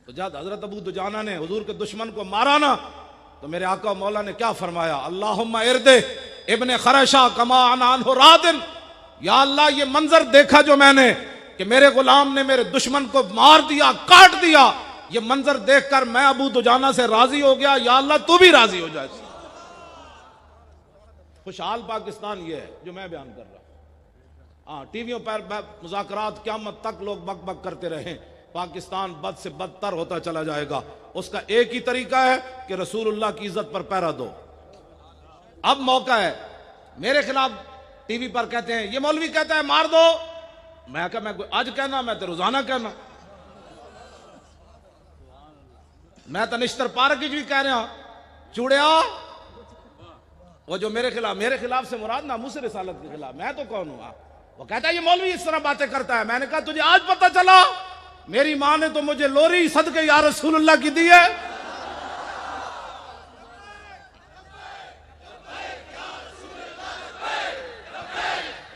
तो जब हजरत अबू दुजाना ने हुजूर के दुश्मन को मारा ना, तो मेरे आका मौला ने क्या फरमाया, अल्लाहुम्मा इर्दे इब्ने खरशा कमा अनान हो रादिन, या अल्लाह ये मंजर देखा जो मैंने कि मेरे गुलाम ने मेरे दुश्मन को मार दिया, काट दिया, ये मंजर देखकर मैं अबू दुजाना से राजी हो गया, या अल्लाह तू भी राजी हो जाए। खुशहाल पाकिस्तान ये है जो मैं बयान कर रहा हूं। हाँ, टीवियों पर मुज़ाकरात क़यामत तक लोग बक बक करते रहे, पाकिस्तान बद से बदतर होता चला जाएगा। उसका एक ही तरीका है कि रसूलुल्लाह की इज्जत पर पहरा दो। अब मौका है, मेरे खिलाफ टीवी पर कहते हैं, ये मौलवी कहता है मार दो, मैं क्या, मैं आज कहना, मैं तो रोजाना कहना, मैं तो निश्तर पार्क भी कह रहा चूड़िया, वो जो मेरे खिलाफ से मुराद नामूस रिसालत के खिलाफ, मैं तो कौन हूं? वो कहता है ये मौलवी इस तरह बातें करता है। मैंने कहा तुझे आज पता चला, मेरी मां ने तो मुझे लोरी सदके या रसूलुल्लाह की दी है।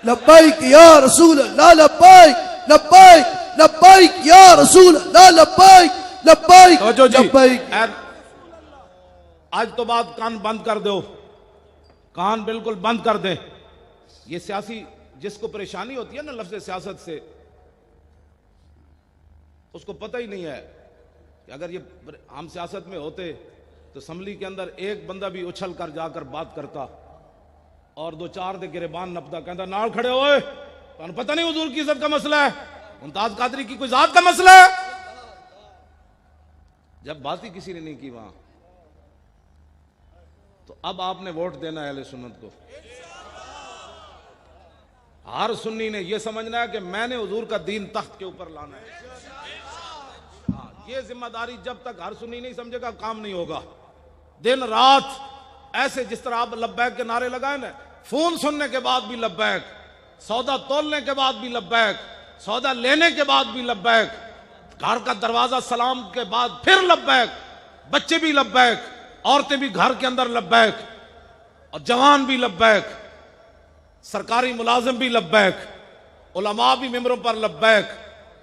लब्बैक या रसूल अल्लाह, लब्बैक लब्बैक लब्बैक या रसूल अल्लाह, लब्बैक लब्बैक लब्बैक। आज तो बात कान बंद कर दो, कान बिल्कुल बंद कर दें। ये सियासी जिसको परेशानी होती है ना लफ्ज़ सियासत से, उसको पता ही नहीं है कि अगर ये हम सियासत में होते तो असम्बली के अंदर एक बंदा भी उछल कर जाकर बात करता और दो चार दे गिरेबान नपता, कहता नाल खड़े होए, तो पता नहीं हुजूर की इज्जत का मसला है, मुमताज कादरी की कोई जात का मसला है। जब बात ही किसी ने नहीं की वहां, तो अब आपने वोट देना है अहले सुन्नत को। हर सुन्नी ने यह समझना है कि मैंने हुजूर का दीन तख्त के ऊपर लाना है। ये जिम्मेदारी जब तक हर सुन्नी नहीं समझेगा काम नहीं होगा। दिन रात ऐसे जिस तरह आप लब्बैक के नारे लगाए ना, फोन सुनने के बाद भी लब्बैक, सौदा तोलने के बाद भी लब्बैक, सौदा लेने के बाद भी लब्बैक, घर का दरवाजा सलाम के बाद फिर लब्बैक, बच्चे भी लब्बैक, औरतें भी घर के अंदर लब्बैक, और जवान भी लब्बैक, सरकारी मुलाजिम भी लब्बैक, उलमा भी मिंबरों पर लब्बैक,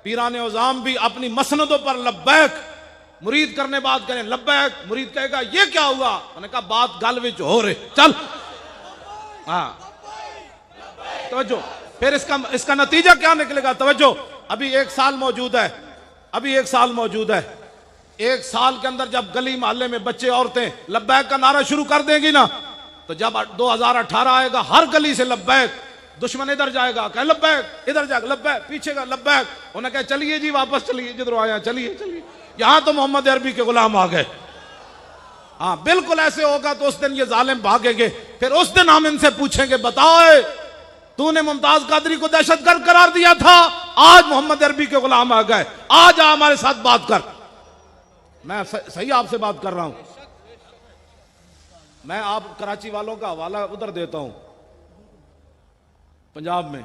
पीराने उज़ाम भी अपनी मसनदों पर लब्बैक। मुरीद करने बात करें लब्बैक, मुरीद कहेगा ये क्या हुआ, मैंने कहा बात गल विच हो रहे, चल। हाँ तवज्जो, फिर इसका नतीजा क्या निकलेगा, तवज्जो। अभी एक साल मौजूद है, अभी एक साल मौजूद है। एक साल के अंदर जब गली मोहल्ले में बच्चे औरतें लब्बैक का नारा शुरू कर देंगी ना, तो जब 2018 आएगा हर गली से लब्बैक, दुश्मन इधर जाएगा कह लब्बैक, इधर जाएगा लब्बैक, पीछे का लब्बैक, उन्हें कहे चलिए जी वापस चलिए जिधर आया, चलिए चलिए। यहां तो मोहम्मद अरबी के गुलाम आ गए। हाँ बिल्कुल ऐसे होगा तो उस दिन ये जालिम भागेंगे। फिर उस दिन हम इनसे पूछेंगे बताओ तूने मुमताज कादरी को दहशतगर्द करार दिया था, आज मोहम्मद अरबी के गुलाम आ गए, आज आ हमारे साथ बात कर। मैं सही आपसे बात कर रहा हूं। मैं आप कराची वालों का हवाला उधर देता हूं, पंजाब में।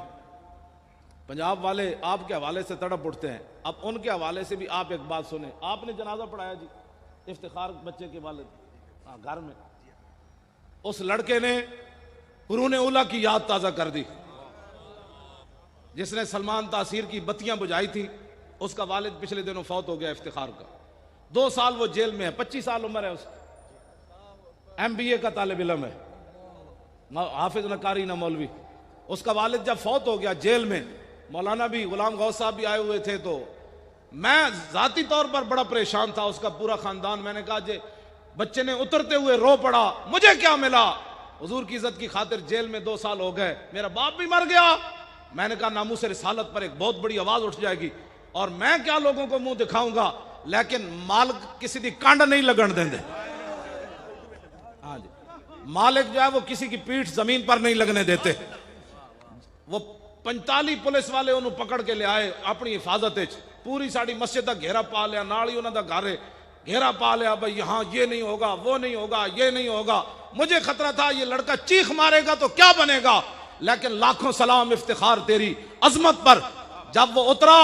पंजाब वाले आपके हवाले से तड़प उठते हैं। अब उनके हवाले से भी आप एक बात सुने। आपने जनाजा पढ़ाया जी इफ्तिखार बच्चे के वालिद, घर में उस लड़के ने कुरून उला की याद ताजा कर दी, जिसने सलमान तासीर की बत्तियां बुझाई थी। उसका वालिद पिछले दिनों फौत हो गया इफ्तिखार का। 2 साल वो जेल में है, 25 साल उम्र है उसकी, MBA का तालिब इल्म है, हाफिज न कारी न मौलवी। उसका वालिद जब फौत हो गया जेल में, मौलाना भी गुलाम गौस साहब भी आए हुए थे, तो मैं जाती तौर पर बड़ा परेशान था, उसका पूरा खानदान। मैंने कहा जे बच्चे ने उतरते हुए रो पड़ा, मुझे क्या मिला, हुजूर की इज्जत की खातिर जेल में 2 साल हो गए, मेरा बाप भी मर गया। मैंने कहा नामूस रिसालत पर एक बहुत बड़ी आवाज उठ जाएगी और मैं क्या लोगों को मुंह दिखाऊंगा, लेकिन मालिक किसी की कांड नहीं लगन देंगे। हाँ जी, मालिक जो है वो किसी की पीठ जमीन पर नहीं लगने देते। वो 45 पुलिस वाले उन्होंने पकड़ के ले आए अपनी हिफाजत, पूरी साड़ी मस्जिद का घेरा पा लिया, नाल ही उन्होंने घर घेरा पा लिया, भाई यहाँ ये नहीं होगा, वो नहीं होगा, ये नहीं होगा। मुझे खतरा था ये लड़का चीख मारेगा तो क्या बनेगा, लेकिन लाखों सलाम इफ्तिखार तेरी अजमत पर। जब वो उतरा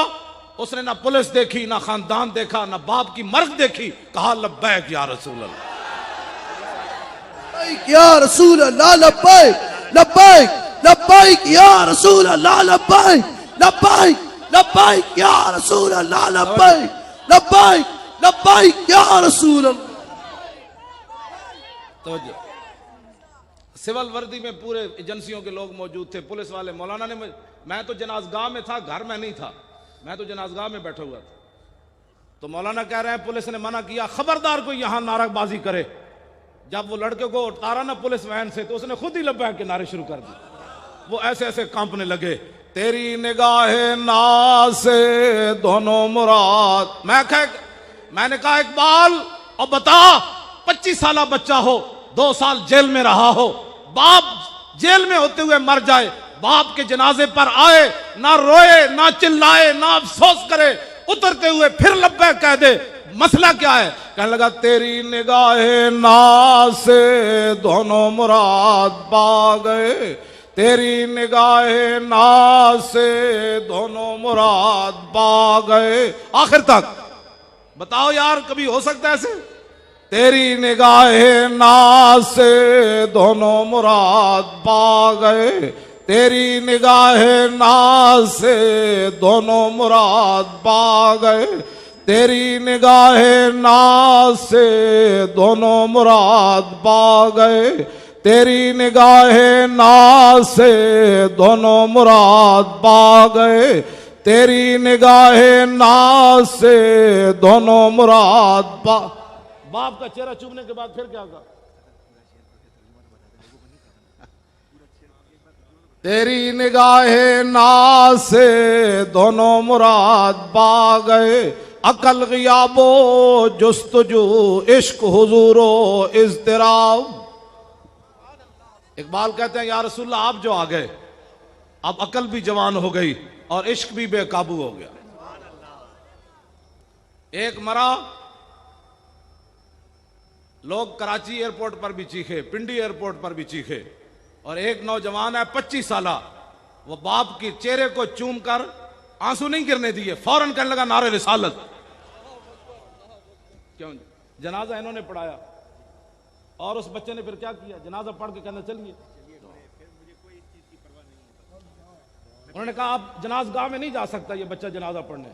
उसने ना पुलिस देखी, ना खानदान देखा, ना बाप की मर्ग देखी, कहा लब्बैक या रसूल अल्लाह, या रसूल अल्लाह, लब्बैक लब्बैक लब्बैक या रसूल अल्लाह, लब्बैक लब्बैक लब्बैक या रसूल अल्लाह, लब्बैक लब्बैक लब्बैक या रसूल अल्लाह। तो सिविल वर्दी में पूरे एजेंसियों के लोग मौजूद थे, पुलिस वाले। मौलाना ने मैं तो जनाजगाह में था, घर में नहीं था, मैं तो जनाजगाह में बैठा हुआ था। तो मौलाना कह रहे हैं पुलिस ने मना किया, खबरदार कोई यहां नाराबाजी करे। जब वो लड़के को उतारा ना पुलिस वैन से, तो उसने खुद ही लब्बैक के नारे शुरू कर दिए। वो ऐसे ऐसे कांपने लगे। तेरी निगाहे नाज से दोनों मुराद। मैंने कहा इकबाल, और बता 25 साल बच्चा हो, 2 साल जेल में रहा हो, बाप जेल में होते हुए मर जाए, बाप के जनाजे पर आए, ना रोए, ना चिल्लाए, ना अफसोस करे, उतरते हुए फिर लब्बैक कह दे, मसला क्या है? कहने लगा तेरी निगाहे नाज से दोनों मुराद पा गए, तेरी निगाहे नाज से दोनों मुराद पा गए। आखिर तक बताओ यार, कभी हो सकता है ऐसे? तेरी निगाहे नाज से दोनों मुराद पा गए, तेरी निगाहे नाज से दोनों मुराद पा गए, तेरी निगाहे नाज से दोनों मुराद पा गए, तेरी निगाहे नाज से दोनों मुराद पा गए, तेरी निगाहे नाज से दोनों मुराद पा। बाप का चेहरा चूमने के बाद फिर क्या होगा? तेरी निगाहे नाज से दोनों मुराद पा गए, अकल गियाबो जुस्तजू इश्क हुजूरो इज़्तिराब। इकबाल कहते हैं या रसूलल्लाह आप जो आ गए, अब अकल भी जवान हो गई और इश्क भी बेकाबू हो गया। एक मरा, लोग कराची एयरपोर्ट पर भी चीखे, पिंडी एयरपोर्ट पर भी चीखे, और एक नौजवान है 25 साल, वो बाप के चेहरे को चूम कर आंसू नहीं गिरने दिए, फौरन कहने लगा नारे रिसालत। क्यों? जनाजा इन्होंने पढ़ाया, और उस बच्चे ने फिर क्या किया? जनाजा पढ़ के कहना चलिए। उन्होंने कहा आप जनाजगाह में नहीं जा सकता ये बच्चा जनाजा पढ़ने,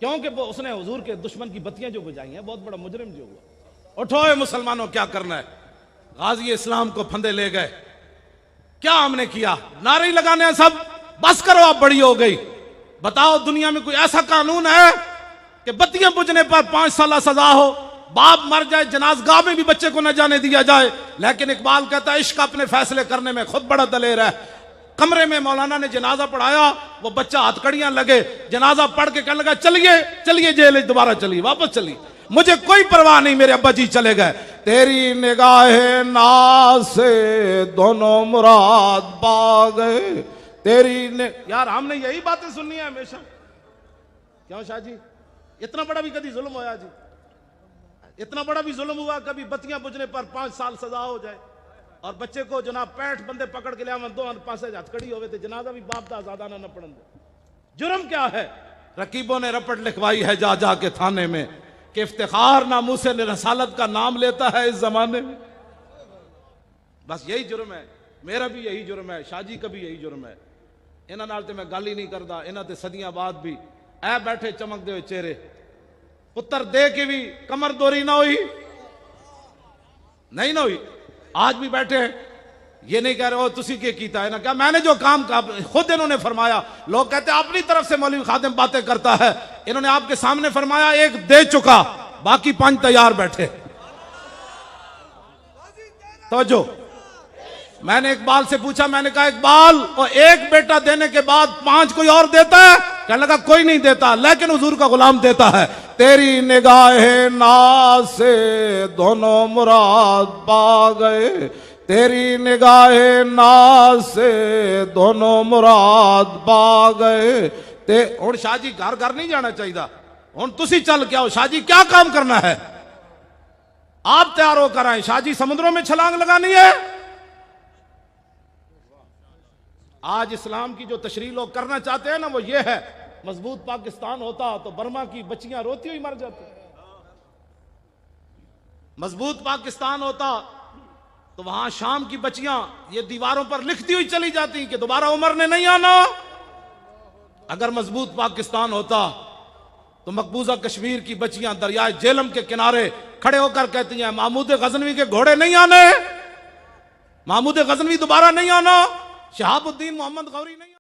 क्योंकि उसने हुजूर के दुश्मन की बत्तियां जो बुझाई हैं, बहुत बड़ा मुजरिम जो हुआ। उठो मुसलमानों, क्या करना है? गाजी इस्लाम को फंदे ले गए। क्या हमने किया? नारे ही लगाने हैं सब, बस करो आप, बड़ी हो गई। बताओ दुनिया में कोई ऐसा कानून है कि बत्तियां बुझने पर 5 साल सजा हो, बाप मर जाए जनाजगाह में भी बच्चे को न जाने दिया जाए? लेकिन इकबाल कहता है इश्क अपने फैसले करने में खुद बड़ा दलेर है। कमरे में मौलाना ने जनाजा पढ़ाया, वो बच्चा हथकड़ियां लगे, जनाजा पढ़ के कहने लगा चलिए चलिए जेल दोबारा चलिए, वापस चलिए, मुझे कोई परवाह नहीं, मेरे अब्बा जी चले गए। तेरी निगाहे नाज से दोनों मुराद पा गए, तेरी यार हमने यही बातें सुननी है हमेशा। क्यों शाह जी? इतना बड़ा भी कभी जुल्म होया जी? इतना बड़ा भी जुल्म हुआ कभी बत्तियां बुझने पर 5 साल सजा हो जाए, और बच्चे को जनाब 65 बंदे पकड़ के लिया, 2 पास हथकड़ी हो गए, जनाजा भी बाप दा ज़्यादा ना पढ़न दे। जुर्म क्या है? रकीबों ने रपट लिखवाई है जा जा के थाने में कि इफ्तिखार नामूसे ने रसालत का नाम लेता है इस जमाने में। बस यही जुर्म है, मेरा भी यही जुर्म है, शाजी का भी यही जुर्म है। इन्हां नाल ते मैं गल ही नहीं करता, इन्हां ते सदियां बाद भी ऐ बैठे चमकते हुए चेहरे, पुत्र दे के भी कमर दोरी ना हुई, नहीं ना हुई। आज भी बैठे हैं, ये नहीं कह रहे हो तुसी के कीता है ना, क्या मैंने जो काम का खुद इन्होंने फरमाया। लोग कहते हैं अपनी तरफ से मौलवी खादिम बातें करता है, इन्होंने आपके सामने फरमाया एक दे चुका, बाकी 5 तैयार बैठे। तवज्जो, मैंने इकबाल से पूछा, मैंने कहा इकबाल और एक बेटा देने के बाद 5 कोई और देता है? कहने लगा कोई नहीं देता, लेकिन हुजूर का गुलाम देता है। तेरी निगाहे नाज से दोनों मुराद पा गए, तेरी निगाहे नाज से दोनों मुराद पा गए। हुण शाह जी घर घर नहीं जाना चाहिए, हुण तुसी चल के आओ। शाह जी क्या काम करना है? आप तैयार होकर आए। शाह जी समुद्रों में छलांग लगानी है। आज इस्लाम की जो तशरीह लोग करना चाहते हैं ना, वो ये है, मजबूत पाकिस्तान होता तो बर्मा की बच्चियां रोती हुई मर जाती, मजबूत पाकिस्तान होता तो वहां शाम की बच्चियां ये दीवारों पर लिखती हुई चली जाती कि दोबारा उमर ने नहीं आना। अगर मजबूत पाकिस्तान होता तो मकबूजा कश्मीर की बच्चियां दरियाए झेलम के किनारे खड़े होकर कहती हैं महमूद गजनवी के घोड़े नहीं आने, महमूद गजनवी दोबारा नहीं आना, शहाबुद्दीन मोहम्मद गौरी नहीं आना।